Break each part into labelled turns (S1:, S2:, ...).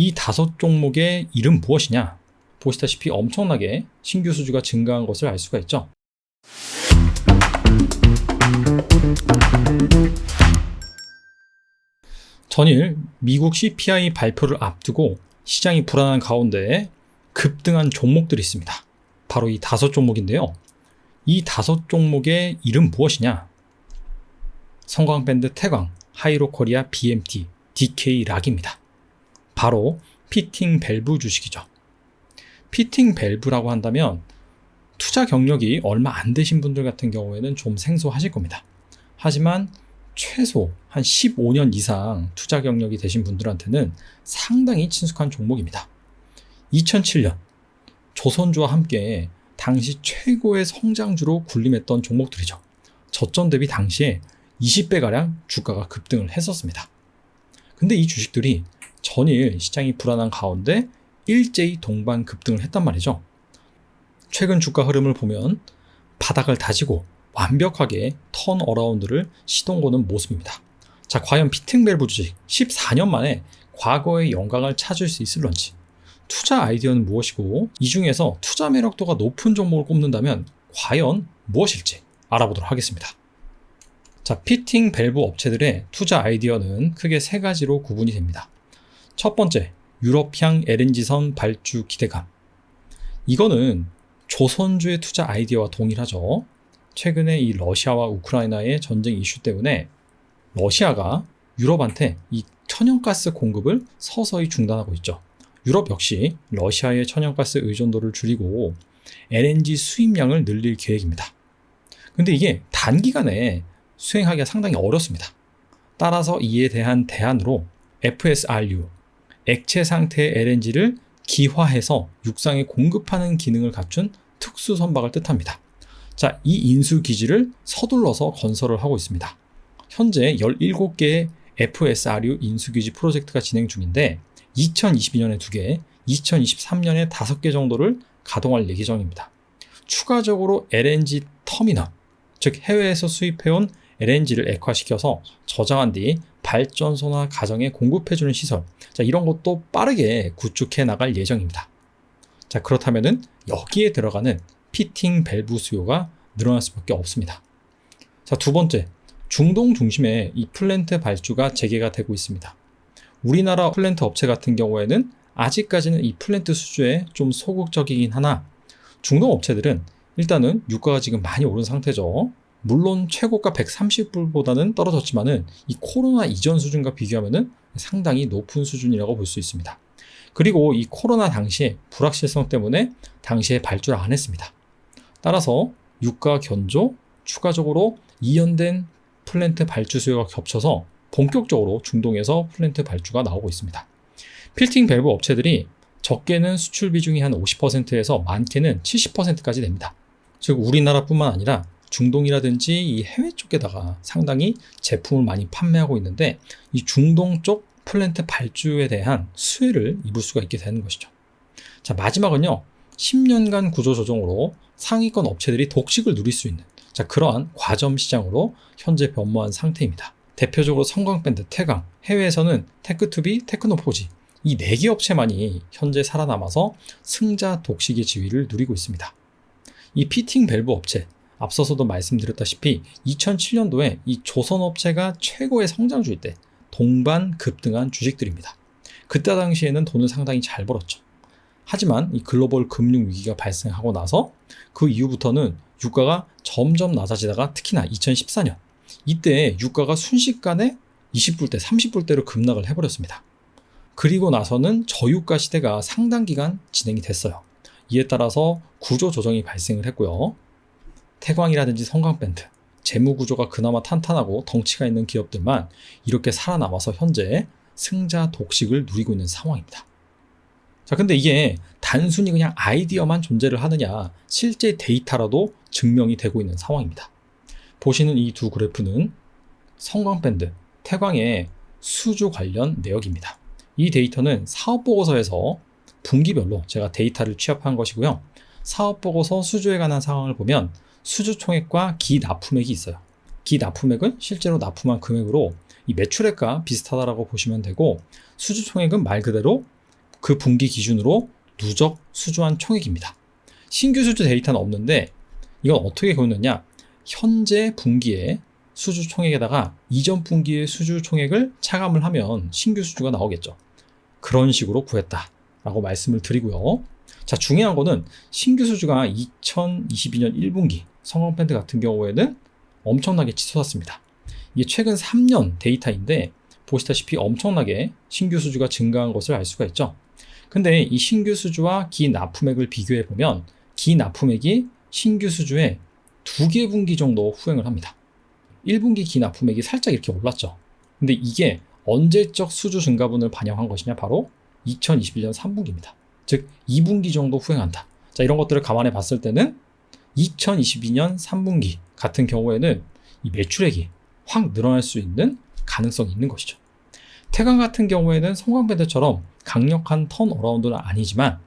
S1: 이 5종목의 이름 무엇이냐? 보시다시피 엄청나게 신규 수주가 증가한 것을 알 수가 있죠. 전일 미국 CPI 발표를 앞두고 시장이 불안한 가운데 급등한 종목들이 있습니다. 바로 이 5종목인데요. 이 5종목의 이름 무엇이냐? 성광밴드 태광, 하이로코리아 BMT, DK 락입니다. 바로 피팅 밸브 주식이죠. 피팅 밸브라고 한다면 투자 경력이 얼마 안 되신 분들 같은 경우에는 좀 생소하실 겁니다. 하지만 최소 한 15년 이상 투자 경력이 되신 분들한테는 상당히 친숙한 종목입니다. 2007년 조선주와 함께 당시 최고의 성장주로 군림했던 종목들이죠. 저점 대비 당시에 20배가량 주가가 급등을 했었습니다. 근데 이 주식들이 전일 시장이 불안한 가운데 일제히 동반 급등을 했단 말이죠. 최근 주가 흐름을 보면 바닥을 다지고 완벽하게 턴어라운드를 시동 거는 모습입니다. 자, 과연 피팅 밸브 주식 14년 만에 과거의 영광을 찾을 수 있을런지, 투자 아이디어는 무엇이고 이 중에서 투자 매력도가 높은 종목을 꼽는다면 과연 무엇일지 알아보도록 하겠습니다. 자, 피팅 밸브 업체들의 투자 아이디어는 크게 3가지로 구분이 됩니다. 첫 번째, 유럽향 LNG선 발주 기대감. 이거는 조선주의 투자 아이디어와 동일하죠. 최근에 이 러시아와 우크라이나의 전쟁 이슈 때문에 러시아가 유럽한테 이 천연가스 공급을 서서히 중단하고 있죠. 유럽 역시 러시아의 천연가스 의존도를 줄이고 LNG 수입량을 늘릴 계획입니다. 근데 이게 단기간에 수행하기가 상당히 어렵습니다. 따라서 이에 대한 대안으로 FSRU, 액체 상태의 LNG를 기화해서 육상에 공급하는 기능을 갖춘 특수 선박을 뜻합니다. 자, 이 인수 기지를 서둘러서 건설을 하고 있습니다. 현재 17개의 FSRU 인수 기지 프로젝트가 진행 중인데 2022년에 2개, 2023년에 5개 정도를 가동할 예정입니다. 추가적으로 LNG 터미널, 즉 해외에서 수입해온 LNG를 액화시켜서 저장한 뒤 발전소나 가정에 공급해주는 시설, 자, 이런 것도 빠르게 구축해 나갈 예정입니다. 자, 그렇다면은 여기에 들어가는 피팅 밸브 수요가 늘어날 수밖에 없습니다. 자, 두 번째, 중동 중심의 이 플랜트 발주가 재개가 되고 있습니다. 우리나라 플랜트 업체 같은 경우에는 아직까지는 이 플랜트 수주에 좀 소극적이긴 하나 중동 업체들은 일단은 유가가 지금 많이 오른 상태죠. 물론 최고가 130불보다는 떨어졌지만은 이 코로나 이전 수준과 비교하면은 상당히 높은 수준이라고 볼 수 있습니다. 그리고 이 코로나 당시에 불확실성 때문에 당시에 발주를 안 했습니다. 따라서 유가 견조, 추가적으로 이연된 플랜트 발주 수요가 겹쳐서 본격적으로 중동에서 플랜트 발주가 나오고 있습니다. 필팅 밸브 업체들이 적게는 수출 비중이 한 50%에서 많게는 70%까지 됩니다. 즉 우리나라뿐만 아니라 중동이라든지 이 해외 쪽에다가 상당히 제품을 많이 판매하고 있는데 이 중동 쪽 플랜트 발주에 대한 수혜를 입을 수가 있게 되는 것이죠. 자, 마지막은요. 10년간 구조 조정으로 상위권 업체들이 독식을 누릴 수 있는 그러한 과점 시장으로 현재 변모한 상태입니다. 대표적으로 성광밴드, 태광, 해외에서는 테크투비, 테크노포지 이 4개 업체만이 현재 살아남아서 승자 독식의 지위를 누리고 있습니다. 이 피팅 밸브 업체, 앞서서도 말씀드렸다시피 2007년도에 이 조선업체가 최고의 성장주일 때 동반 급등한 주식들입니다. 그때 당시에는 돈을 상당히 잘 벌었죠. 하지만 이 글로벌 금융 위기가 발생하고 나서 그 이후부터는 유가가 점점 낮아지다가 특히나 2014년 이때 유가가 순식간에 20불대, 30불대로 급락을 해버렸습니다. 그리고 나서는 저유가 시대가 상당 기간 진행이 됐어요. 이에 따라서 구조 조정이 발생을 했고요. 태광이라든지 성광밴드, 재무 구조가 그나마 탄탄하고 덩치가 있는 기업들만 이렇게 살아남아서 현재 승자 독식을 누리고 있는 상황입니다. 자, 근데 이게 단순히 그냥 아이디어만 존재를 하느냐, 실제 데이터라도 증명이 되고 있는 상황입니다. 보시는 이 두 그래프는 성광밴드, 태광의 수주 관련 내역입니다. 이 데이터는 사업보고서에서 분기별로 제가 데이터를 취합한 것이고요. 사업보고서 수주에 관한 상황을 보면 수주 총액과 기납품액이 있어요. 기납품액은 실제로 납품한 금액으로 이 매출액과 비슷하다라고 보시면 되고, 수주 총액은 말 그대로 그 분기 기준으로 누적 수주한 총액입니다. 신규 수주 데이터는 없는데 이건 어떻게 그렸느냐, 현재 분기의 수주 총액에다가 이전 분기의 수주 총액을 차감을 하면 신규 수주가 나오겠죠. 그런 식으로 구했다라고 말씀을 드리고요. 자, 중요한 거는 신규 수주가 2022년 1분기 성광밴드 같은 경우에는 엄청나게 치솟았습니다. 이게 최근 3년 데이터인데 보시다시피 엄청나게 신규 수주가 증가한 것을 알 수가 있죠. 근데 이 신규 수주와 기납품액을 비교해 보면 기납품액이 신규 수주의 2개 분기 정도 후행을 합니다. 1분기 기납품액이 살짝 이렇게 올랐죠. 근데 이게 언제적 수주 증가분을 반영한 것이냐, 바로 2021년 3분기입니다. 즉 2분기 정도 후행한다. 자, 이런 것들을 감안해 봤을 때는 2022년 3분기 같은 경우에는 이 매출액이 확 늘어날 수 있는 가능성이 있는 것이죠. 태광 같은 경우에는 성광밴드처럼 강력한 턴어라운드는 아니지만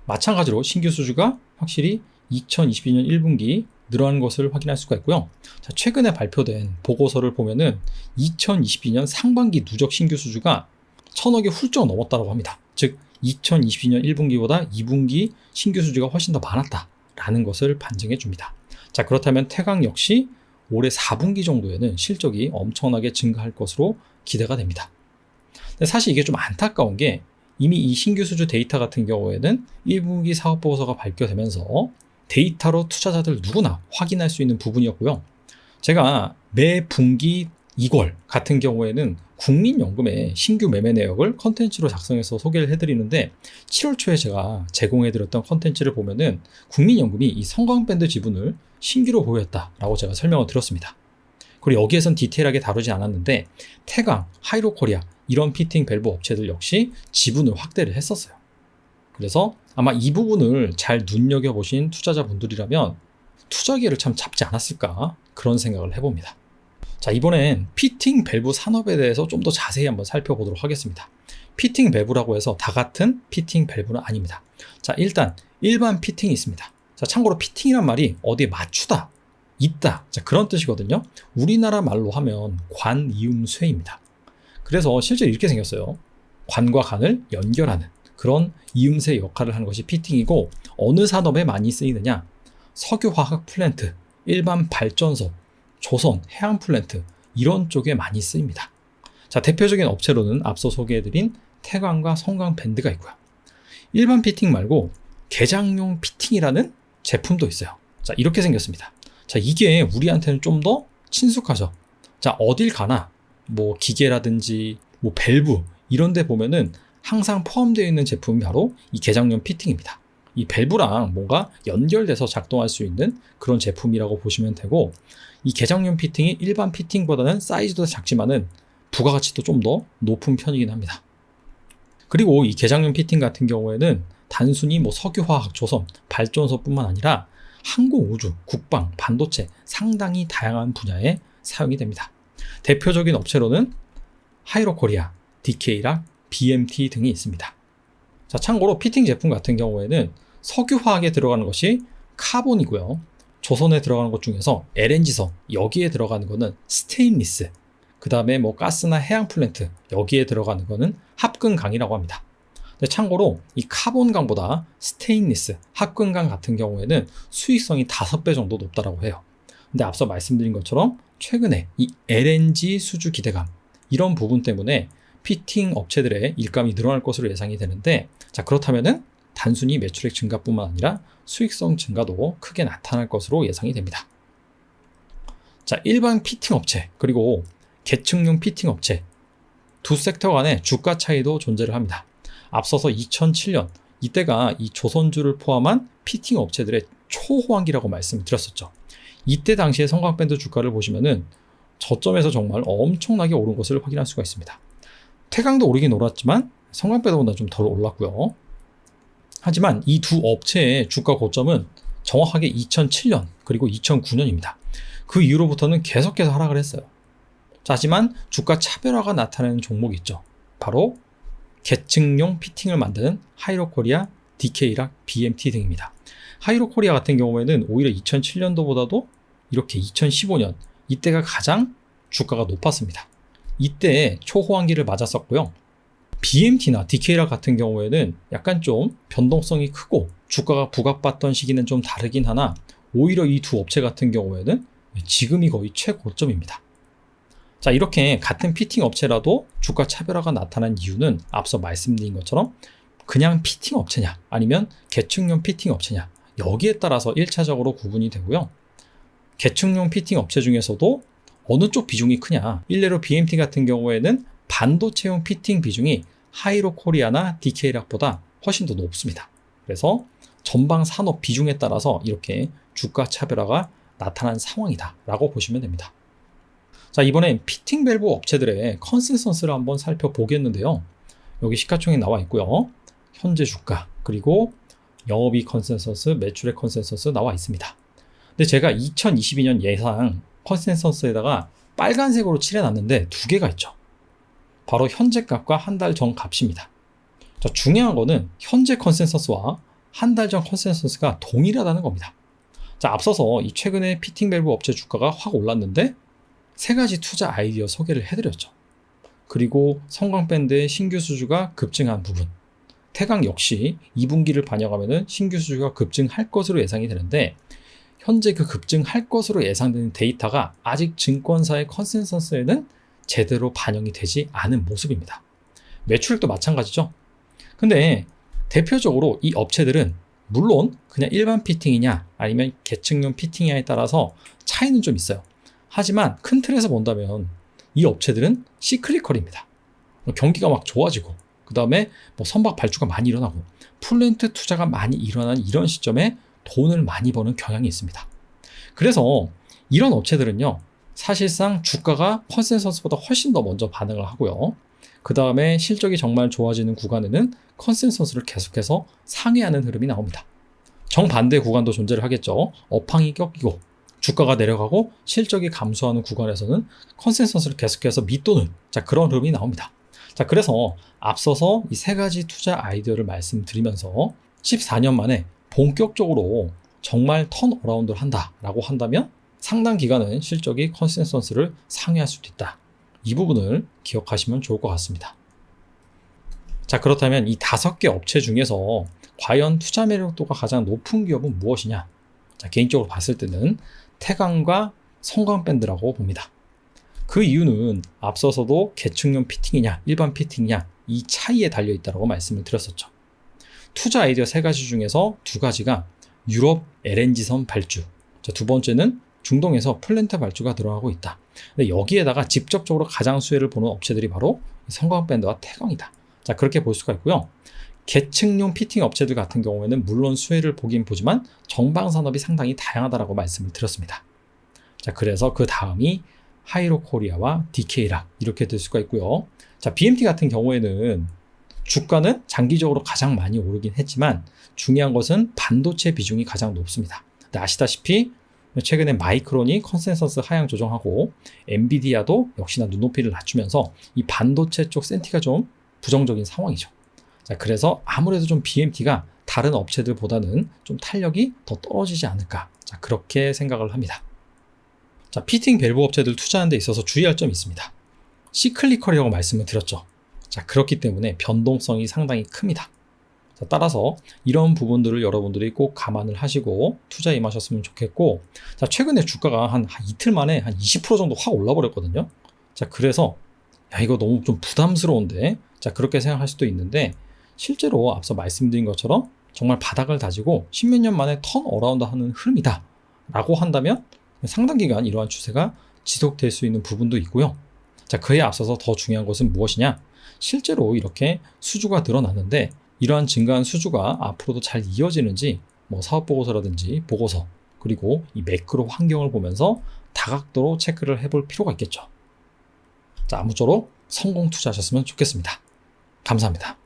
S1: 마찬가지로 신규 수주가 확실히 2022년 1분기 늘어난 것을 확인할 수가 있고요. 자, 최근에 발표된 보고서를 보면은 2022년 상반기 누적 신규 수주가 1000억이 훌쩍 넘었다고 합니다. 즉 2022년 1분기보다 2분기 신규 수주가 훨씬 더 많았다라는 것을 반증해 줍니다. 자, 그렇다면 태광 역시 올해 4분기 정도에는 실적이 엄청나게 증가할 것으로 기대가 됩니다. 근데 사실 이게 좀 안타까운 게 이미 이 신규 수주 데이터 같은 경우에는 1분기 사업보고서가 발표되면서 데이터로 투자자들 누구나 확인할 수 있는 부분이었고요. 제가 매 분기 2월 같은 경우에는 국민연금의 신규 매매 내역을 컨텐츠로 작성해서 소개를 해드리는데 7월 초에 제가 제공해드렸던 컨텐츠를 보면은 국민연금이 이 성광밴드 지분을 신규로 보유했다라고 제가 설명을 드렸습니다. 그리고 여기에선 디테일하게 다루지 않았는데 태광, 하이로코리아 이런 피팅 밸브 업체들 역시 지분을 확대를 했었어요. 그래서 아마 이 부분을 잘 눈여겨보신 투자자분들이라면 투자기회를 참 잡지 않았을까, 그런 생각을 해봅니다. 자, 이번엔 피팅 밸브 산업에 대해서 좀 더 자세히 한번 살펴보도록 하겠습니다. 피팅 밸브라고 해서 다 같은 피팅 밸브는 아닙니다. 자, 일단 일반 피팅이 있습니다. 자, 참고로 피팅이란 말이 어디에 맞추다, 있다, 자, 그런 뜻이거든요. 우리나라 말로 하면 관이음쇠입니다. 그래서 실제로 이렇게 생겼어요. 관과 간을 연결하는 그런 이음새 역할을 하는 것이 피팅이고, 어느 산업에 많이 쓰이느냐, 석유화학 플랜트, 일반 발전소, 조선, 해양 플랜트 이런 쪽에 많이 쓰입니다. 자, 대표적인 업체로는 앞서 소개해드린 태광과 성광밴드가 있고요. 일반 피팅 말고 개장용 피팅이라는 제품도 있어요. 자, 이렇게 생겼습니다. 자, 이게 우리한테는 좀 더 친숙하죠. 자, 어딜 가나 뭐 기계라든지 뭐 밸브 이런 데 보면은 항상 포함되어 있는 제품이 바로 이 개장용 피팅입니다. 이 밸브랑 뭔가 연결돼서 작동할 수 있는 그런 제품이라고 보시면 되고, 이 개장용 피팅이 일반 피팅보다는 사이즈도 작지만은 부가가치도 좀 더 높은 편이긴 합니다. 그리고 이 개장용 피팅 같은 경우에는 단순히 뭐 석유화학, 조선, 발전소뿐만 아니라 항공, 우주, 국방, 반도체 상당히 다양한 분야에 사용이 됩니다. 대표적인 업체로는 하이로코리아, DK락, BMT 등이 있습니다. 자, 참고로 피팅 제품 같은 경우에는 석유화학에 들어가는 것이 카본이고요. 조선에 들어가는 것 중에서 LNG선, 여기에 들어가는 거는 스테인리스, 그 다음에 뭐 가스나 해양 플랜트, 여기에 들어가는 거는 합금강이라고 합니다. 근데 참고로 이 카본강보다 스테인리스, 합금강 같은 경우에는 수익성이 5배 정도 높다라고 해요. 근데 앞서 말씀드린 것처럼 최근에 이 LNG 수주 기대감, 이런 부분 때문에 피팅 업체들의 일감이 늘어날 것으로 예상이 되는데, 자, 그렇다면은 단순히 매출액 증가뿐만 아니라 수익성 증가도 크게 나타날 것으로 예상이 됩니다. 자, 일반 피팅 업체 그리고 계층용 피팅 업체 두 섹터 간의 주가 차이도 존재를 합니다. 앞서서 2007년 이때가 이 조선주를 포함한 피팅 업체들의 초호황기라고 말씀을 드렸었죠. 이때 당시의 성광밴드 주가를 보시면은 저점에서 정말 엄청나게 오른 것을 확인할 수가 있습니다. 태광도 오르긴 오랐지만 성광밴드보다 좀 덜 올랐고요. 하지만 이 두 업체의 주가 고점은 정확하게 2007년 그리고 2009년입니다. 그 이후로부터는 계속해서 하락을 했어요. 자, 하지만 주가 차별화가 나타나는 종목이 있죠. 바로 계층용 피팅을 만드는 하이로코리아, DK락, BMT 등입니다. 하이로코리아 같은 경우에는 오히려 2007년도보다도 이렇게 2015년 이때가 가장 주가가 높았습니다. 이때 초호황기를 맞았었고요. BMT나 DK락 같은 경우에는 약간 좀 변동성이 크고 주가가 부각받던 시기는 좀 다르긴 하나 오히려 이 두 업체 같은 경우에는 지금이 거의 최고점입니다. 자, 이렇게 같은 피팅 업체라도 주가 차별화가 나타난 이유는 앞서 말씀드린 것처럼 그냥 피팅 업체냐 아니면 계층용 피팅 업체냐 여기에 따라서 1차적으로 구분이 되고요. 계층용 피팅 업체 중에서도 어느 쪽 비중이 크냐, 일례로 BMT 같은 경우에는 반도체용 피팅 비중이 하이로코리아나 DK락보다 훨씬 더 높습니다. 그래서 전방 산업 비중에 따라서 이렇게 주가 차별화가 나타난 상황이다 라고 보시면 됩니다. 자, 이번엔 피팅 밸브 업체들의 컨센서스를 한번 살펴보겠는데요. 여기 시가총액 나와 있고요. 현재 주가 그리고 영업이익 컨센서스, 매출액 컨센서스 나와 있습니다. 근데 제가 2022년 예상 컨센서스에다가 빨간색으로 칠해놨는데 두 개가 있죠. 바로 현재 값과 한 달 전 값입니다. 자, 중요한 거는 현재 컨센서스와 한 달 전 컨센서스가 동일하다는 겁니다. 자, 앞서서 이 최근에 피팅 밸브 업체 주가가 확 올랐는데 세 가지 투자 아이디어 소개를 해드렸죠. 그리고 성광밴드의 신규 수주가 급증한 부분, 태강 역시 2분기를 반영하면 신규 수주가 급증할 것으로 예상이 되는데 현재 그 급증할 것으로 예상되는 데이터가 아직 증권사의 컨센서스에는 제대로 반영이 되지 않은 모습입니다. 매출액도 마찬가지죠. 근데 대표적으로 이 업체들은 물론 그냥 일반 피팅이냐 아니면 계층용 피팅이냐에 따라서 차이는 좀 있어요. 하지만 큰 틀에서 본다면 이 업체들은 시클리컬입니다. 경기가 막 좋아지고 그 다음에 뭐 선박 발주가 많이 일어나고 플랜트 투자가 많이 일어나는 이런 시점에 돈을 많이 버는 경향이 있습니다. 그래서 이런 업체들은요, 사실상 주가가 컨센서스보다 훨씬 더 먼저 반응을 하고요. 그 다음에 실적이 정말 좋아지는 구간에는 컨센서스를 계속해서 상회하는 흐름이 나옵니다. 정반대 구간도 존재를 하겠죠. 업황이 꺾이고 주가가 내려가고 실적이 감소하는 구간에서는 컨센서스를 계속해서 밑도는 그런 흐름이 나옵니다. 자, 그래서 앞서서 이 세 가지 투자 아이디어를 말씀드리면서 14년 만에 본격적으로 정말 턴어라운드를 한다라고 한다면 상당 기간은 실적이 컨센서스를 상회할 수도 있다. 이 부분을 기억하시면 좋을 것 같습니다. 자, 그렇다면 이 5개 업체 중에서 과연 투자 매력도가 가장 높은 기업은 무엇이냐? 자, 개인적으로 봤을 때는 태강과 성광밴드라고 봅니다. 그 이유는 앞서서도 계층용 피팅이냐 일반 피팅이냐 이 차이에 달려있다고 말씀을 드렸었죠. 투자 아이디어 3가지 중에서 2가지가 유럽 LNG선 발주, 자, 두 번째는 중동에서 플랜트 발주가 들어가고 있다. 근데 여기에다가 직접적으로 가장 수혜를 보는 업체들이 바로 성광밴드와 태광이다. 자, 그렇게 볼 수가 있고요. 계층용 피팅 업체들 같은 경우에는 물론 수혜를 보긴 보지만 정방산업이 상당히 다양하다라고 말씀을 드렸습니다. 자, 그래서 그 다음이 하이로코리아와 DK락 이렇게 될 수가 있고요. 자, BMT 같은 경우에는 주가는 장기적으로 가장 많이 오르긴 했지만 중요한 것은 반도체 비중이 가장 높습니다. 근데 아시다시피 최근에 마이크론이 컨센서스 하향 조정하고 엔비디아도 역시나 눈높이를 낮추면서 이 반도체 쪽 센티가 좀 부정적인 상황이죠. 자, 그래서 아무래도 좀 BMT가 다른 업체들보다는 좀 탄력이 더 떨어지지 않을까. 자, 그렇게 생각을 합니다. 자, 피팅 밸브 업체들 투자하는 데 있어서 주의할 점이 있습니다. 시클리컬이라고 말씀을 드렸죠. 자, 그렇기 때문에 변동성이 상당히 큽니다. 자, 따라서 이런 부분들을 여러분들이 꼭 감안을 하시고 투자에 임하셨으면 좋겠고, 자, 최근에 주가가 한 이틀 만에 한 20% 정도 확 올라 버렸거든요. 자, 그래서 야, 이거 너무 좀 부담스러운데, 자, 그렇게 생각할 수도 있는데 실제로 앞서 말씀드린 것처럼 정말 바닥을 다지고 십몇 년 만에 턴 어라운드 하는 흐름이다 라고 한다면 상당 기간 이러한 추세가 지속될 수 있는 부분도 있고요. 자, 그에 앞서서 더 중요한 것은 무엇이냐? 실제로 이렇게 수주가 늘어났는데 이러한 증가한 수주가 앞으로도 잘 이어지는지 사업보고서라든지 보고서 그리고 이 매크로 환경을 보면서 다각도로 체크를 해볼 필요가 있겠죠. 자, 아무쪼록 성공 투자하셨으면 좋겠습니다. 감사합니다.